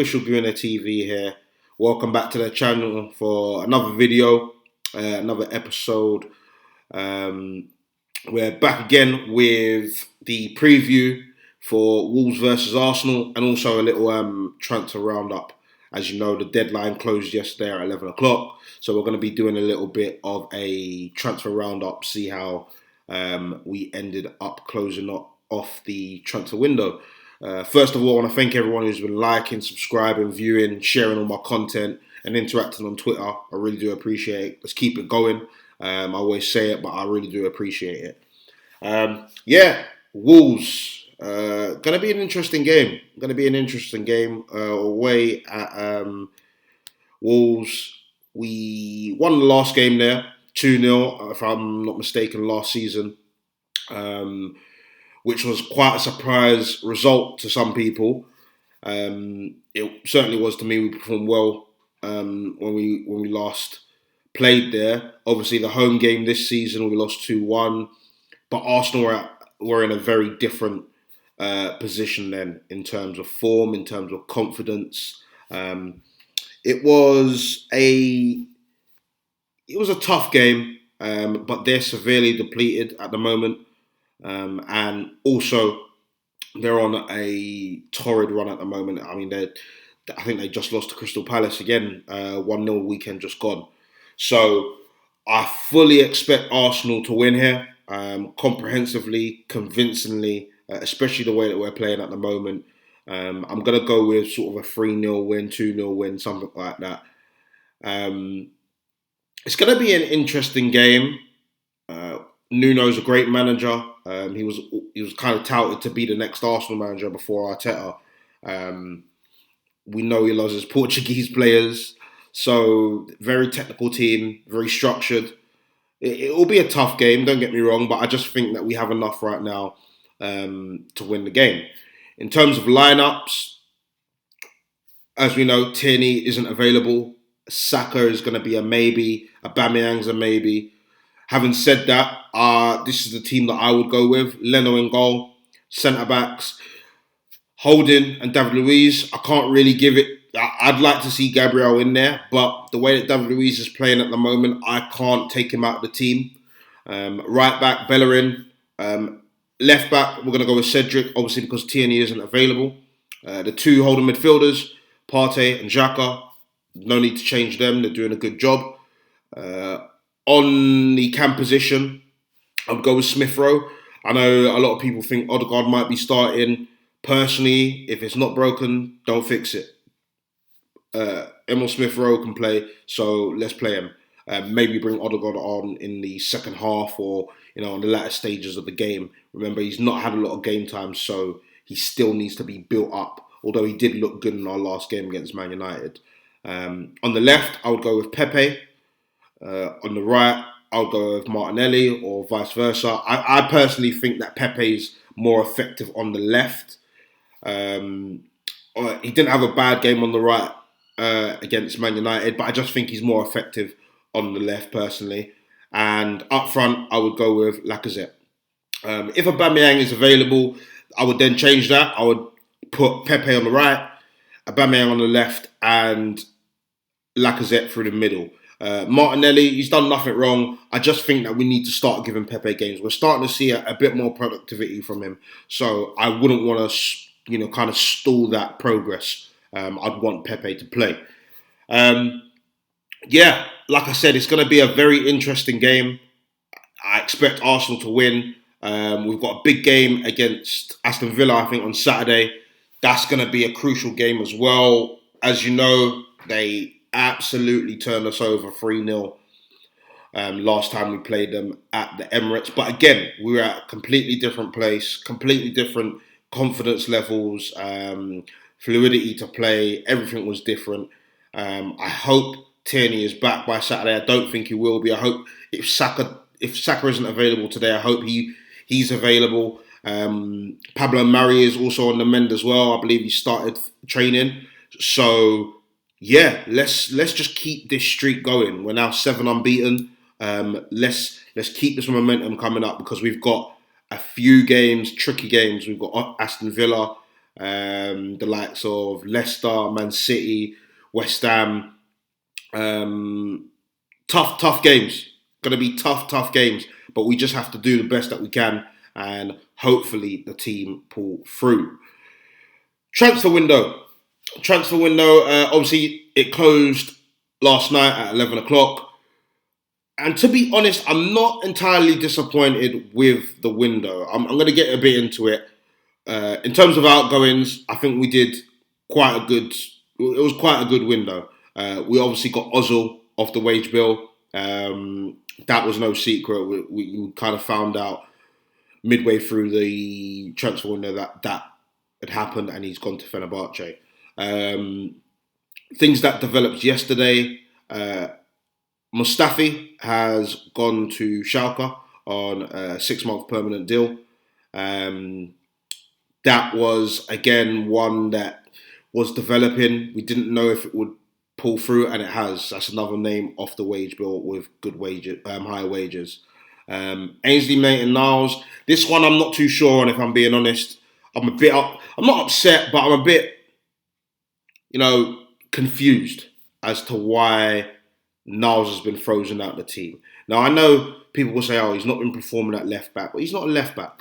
Official Gooner TV here. Welcome back to the channel for another video, another episode. We're back again with the preview for Wolves versus Arsenal and also a little transfer roundup. As you know, the deadline closed yesterday at 11 o'clock. So we're going to be doing a little bit of a transfer roundup, see how we ended up closing off the transfer window. First of all, I want to thank everyone who's been liking, subscribing, viewing, sharing all my content and interacting on Twitter. I really do appreciate it. Let's keep it going. I always say it, but I really do appreciate it. Wolves. Going to be an interesting game. Away at Wolves. We won the last game there, 2-0, if I'm not mistaken, last season. Which was quite a surprise result to some people. It certainly was to me. We performed well when we last played there. Obviously, the home game this season, we lost 2-1. But Arsenal were in a very different position then in terms of form, in terms of confidence. It was a tough game, but they're severely depleted at the moment. And also, they're on a torrid run at the moment. I mean, I think they just lost to Crystal Palace again, 1-0 weekend just gone. So I fully expect Arsenal to win here, comprehensively, convincingly, especially the way that we're playing at the moment. I'm going to go with sort of a 3-0 win, 2-0 win, something like that. It's going to be an interesting game. Nuno's a great manager. He was kind of touted to be the next Arsenal manager before Arteta. We know he loves his Portuguese players. So, very technical team, very structured. It will be a tough game, don't get me wrong, but I just think that we have enough right now to win the game. In terms of lineups, as we know, Tierney isn't available. Saka is going to be a maybe. Aubameyang's a maybe. Having said that, this is the team that I would go with. Leno in goal, centre-backs, Holding and David Luiz. I can't really give it. I'd like to see Gabriel in there, but the way that David Luiz is playing at the moment, I can't take him out of the team. Right back, Bellerin. Left back, we're going to go with Cedric, obviously because Tierney isn't available. The two holding midfielders, Partey and Xhaka. No need to change them. They're doing a good job. On the cam position, I would go with Smith Rowe. I know a lot of people think Odegaard might be starting. Personally, if it's not broken, don't fix it. Emil Smith Rowe can play, so let's play him. Maybe bring Odegaard on in the second half or in the latter stages of the game. Remember, he's not had a lot of game time, so he still needs to be built up. Although he did look good in our last game against Man United. On the left, I would go with Pepe. On the right, I'll go with Martinelli or vice versa. I personally think that Pepe's more effective on the left. He didn't have a bad game on the right against Man United, but I just think he's more effective on the left personally. And up front, I would go with Lacazette. If Aubameyang is available, I would then change that. I would put Pepe on the right, Aubameyang on the left, and Lacazette through the middle. Martinelli, he's done nothing wrong. I just think that we need to start giving Pepe games. We're starting to see a bit more productivity from him. So I wouldn't want to, kind of stall that progress. I'd want Pepe to play. Like I said, it's going to be a very interesting game. I expect Arsenal to win. We've got a big game against Aston Villa, I think, on Saturday. That's going to be a crucial game as well. As you know, they absolutely turned us over 3-0 last time we played them at the Emirates. But again, we were at a completely different place, completely different confidence levels, fluidity to play. Everything was different. I hope Tierney is back by Saturday. I don't think he will be. I hope if Saka isn't available today, I hope he's available. Pablo Mari is also on the mend as well. I believe he started training. So yeah, let's just keep this streak going. We're now 7 unbeaten. Let's keep this momentum coming up because we've got a few games, tricky games. We've got Aston Villa, the likes of Leicester, Man City, West Ham. Tough games. Going to be tough games. But we just have to do the best that we can, and hopefully the team pull through. Transfer window. Obviously, it closed last night at 11 o'clock. And to be honest, I'm not entirely disappointed with the window. I'm going to get a bit into it. In terms of outgoings, I think we did quite a good. It was quite a good window. We obviously got Ozil off the wage bill. That was no secret. We kind of found out midway through the transfer window that had happened, and he's gone to Fenerbahce. Things that developed yesterday. Mustafi has gone to Schalke on a 6-month permanent deal. That was, again, one that was developing. We didn't know if it would pull through, and it has. That's another name off the wage bill with good wages, higher wages. Ainsley Maitland-Niles. This one I'm not too sure on, if I'm being honest. I'm not upset, but I'm a bit, confused as to why Niles has been frozen out of the team. Now, I know people will say, he's not been performing at left back, but he's not a left back.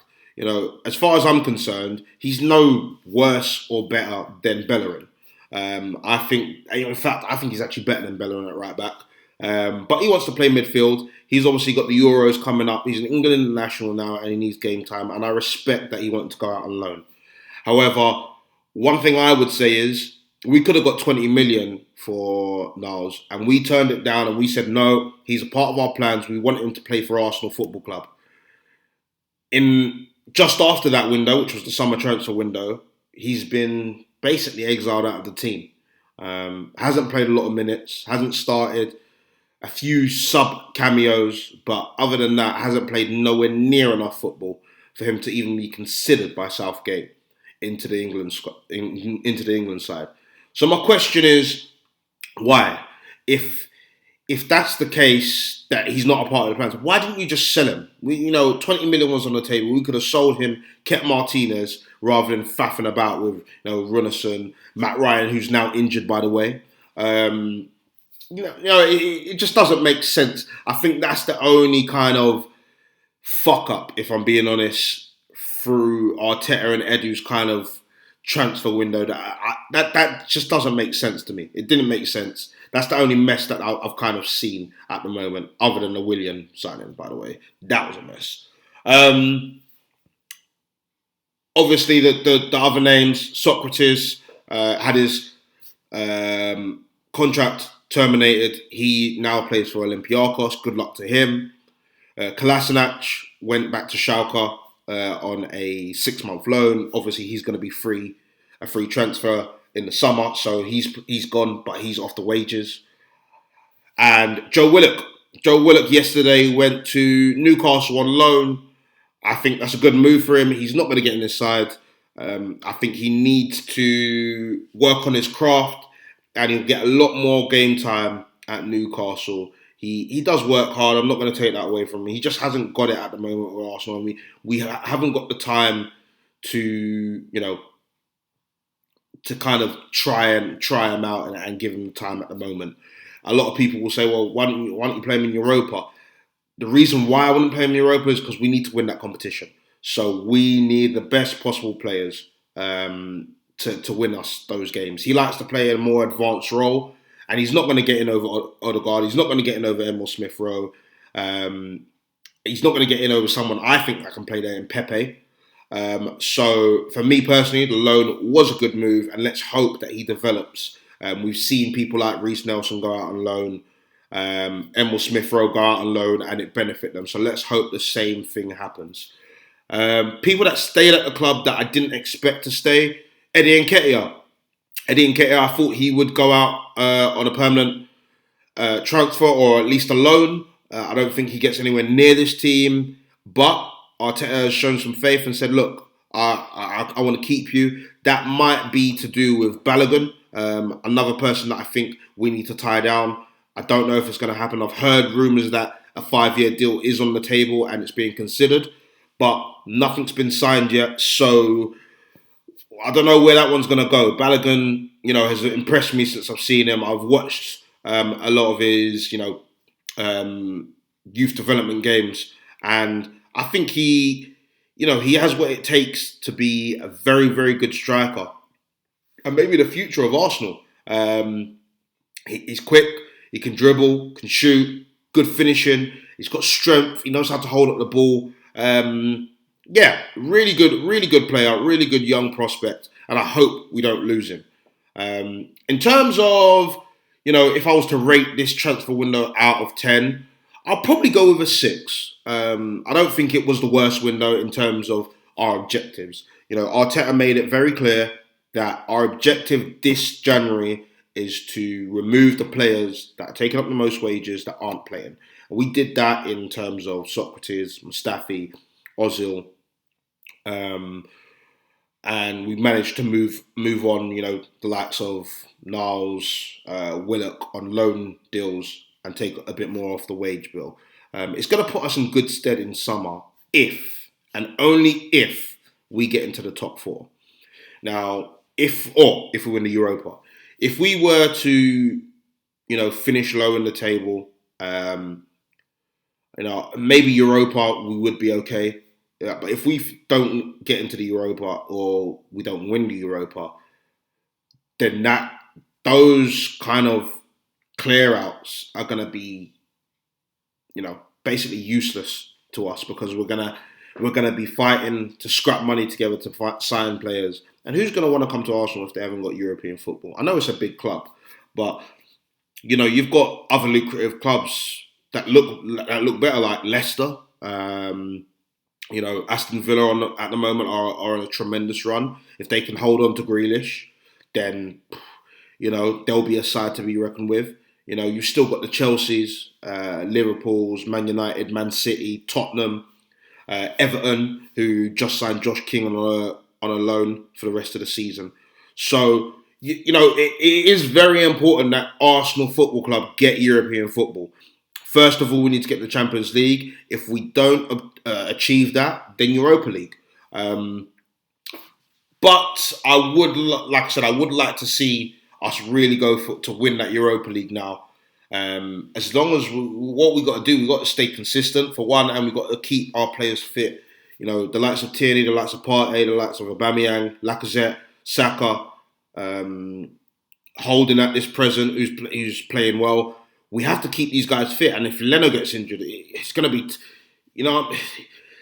As far as I'm concerned, he's no worse or better than Bellerin. I think he's actually better than Bellerin at right back. But he wants to play midfield. He's obviously got the Euros coming up. He's an England international now, and he needs game time. And I respect that he wanted to go out on loan. However, one thing I would say is we could have got 20 million for Niles, and we turned it down, and we said no. He's a part of our plans. We want him to play for Arsenal Football Club. Just after that window, which was the summer transfer window, he's been basically exiled out of the team. Hasn't played a lot of minutes, hasn't started, a few sub cameos, but other than that, hasn't played nowhere near enough football for him to even be considered by Southgate into the England side. So my question is, why? If that's the case, that he's not a part of the plans, why didn't you just sell him? 20 million was on the table. We could have sold him, kept Martinez, rather than faffing about with, Runarsson, Matt Ryan, who's now injured, by the way. It just doesn't make sense. I think that's the only kind of fuck up, if I'm being honest, through Arteta and Edu's kind of transfer window. That just doesn't make sense to me. It didn't make sense. That's the only mess that I've kind of seen at the moment, other than the Willian signing, by the way. That was a mess. Obviously, the other names, Socrates had his contract terminated. He now plays for Olympiacos. Good luck to him. Kolasinac went back to Schalke on a 6-month loan. Obviously, he's going to be a free transfer in the summer, so he's gone, but he's off the wages. And Joe Willock yesterday went to Newcastle on loan. I think that's a good move for him. He's not going to get in this side. I think he needs to work on his craft, and he'll get a lot more game time at Newcastle. He does work hard. I'm not going to take that away from him. He just hasn't got it at the moment with Arsenal. We haven't got the time to to kind of try him out and give him the time at the moment. A lot of people will say, well, why don't you play him in Europa? The reason why I wouldn't play him in Europa is because we need to win that competition. So we need the best possible players to win us those games. He likes to play a more advanced role, and he's not going to get in over Odegaard. He's not going to get in over Emil Smith-Rowe. He's not going to get in over someone I think that can play there in Pepe. So for me personally, the loan was a good move, and let's hope that he develops. We've seen people like Reece Nelson go out on loan, Emil Smith-Rowe go out on loan, and it benefit them. So let's hope the same thing happens. People that stayed at the club that I didn't expect to stay, Eddie Nketiah. I thought he would go out on a permanent transfer, or at least a loan. I don't think he gets anywhere near this team, but Arteta has shown some faith and said, look, I want to keep you. That might be to do with Balogun, another person that I think we need to tie down. I don't know if it's going to happen. I've heard rumours that a 5-year deal is on the table and it's being considered, but nothing's been signed yet. So I don't know where that one's going to go. Balogun, has impressed me since I've seen him. I've watched a lot of his, youth development games, and I think he has what it takes to be a very, very good striker, and maybe the future of Arsenal. He's quick, he can dribble, can shoot, good finishing. He's got strength. He knows how to hold up the ball. Really good player, really good young prospect, and I hope we don't lose him. In terms of, if I was to rate this transfer window out of 10, I'll probably go with a 6. I don't think it was the worst window in terms of our objectives. Arteta made it very clear that our objective this January is to remove the players that are taking up the most wages that aren't playing. And we did that in terms of Socrates, Mustafi, Ozil, and we managed to move on, the likes of Niles, Willock on loan deals and take a bit more off the wage bill. It's going to put us in good stead in summer if, and only if, we get into the top 4. Now, if we win the Europa. If we were to, finish low in the table, maybe Europa, we would be okay. Yeah, but if we don't get into the Europa or we don't win the Europa, then those kind of clear outs are going to be, basically useless to us, because we're gonna be fighting to scrap money together to sign players. And who's going to want to come to Arsenal if they haven't got European football? I know it's a big club, but you've got other lucrative clubs that look better, like Leicester. Aston Villa at the moment are on a tremendous run. If they can hold on to Grealish, then they'll be a side to be reckoned with. You've still got the Chelseas, Liverpools, Man United, Man City, Tottenham, Everton, who just signed Josh King on a loan for the rest of the season. So it is very important that Arsenal Football Club get European football. First of all, we need to get the Champions League. If we don't achieve that, then Europa League. But I would like to see us really go to win that Europa League now. As long as what we got to do, we got to stay consistent for one, and we got to keep our players fit. The likes of Tierney, the likes of Partey, the likes of Aubameyang, Lacazette, Saka, Holding at this present, who's playing well. We have to keep these guys fit, and if Leno gets injured, it's going to be,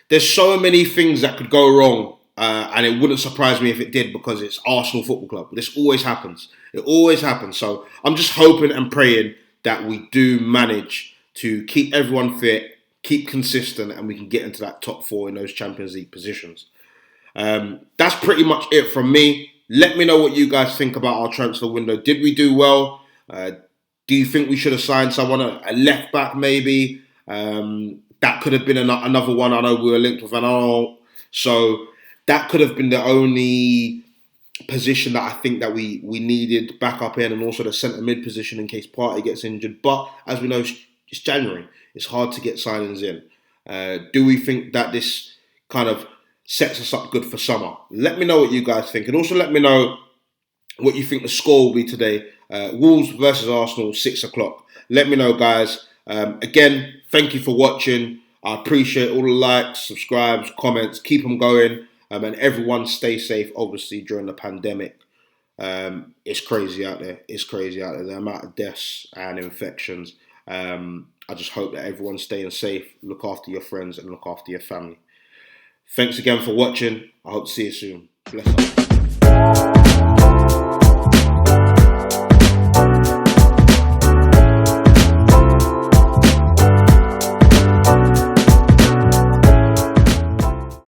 there's so many things that could go wrong, and it wouldn't surprise me if it did, because it's Arsenal Football Club. This always happens. It always happens. So I'm just hoping and praying that we do manage to keep everyone fit, keep consistent, and we can get into that top 4 in those Champions League positions. That's pretty much it from me. Let me know what you guys think about our transfer window. Did we do well? Do you think we should have signed someone, a left back maybe? That could have been another one. I know we were linked with Van Aanholt, so that could have been the only position that I think that we needed backup in, and also the centre mid position in case Partey gets injured. But as we know, it's January. It's hard to get signings in. Do we think that this kind of sets us up good for summer? Let me know what you guys think, and also let me know what you think the score will be today. Wolves versus Arsenal, 6 o'clock. Let me know, guys. Again, thank you for watching. I appreciate all the likes, subscribes, comments. Keep them going. And everyone stay safe, obviously, during the pandemic. It's crazy out there. The amount of deaths and infections. I just hope that everyone's staying safe. Look after your friends and look after your family. Thanks again for watching. I hope to see you soon. Bless up.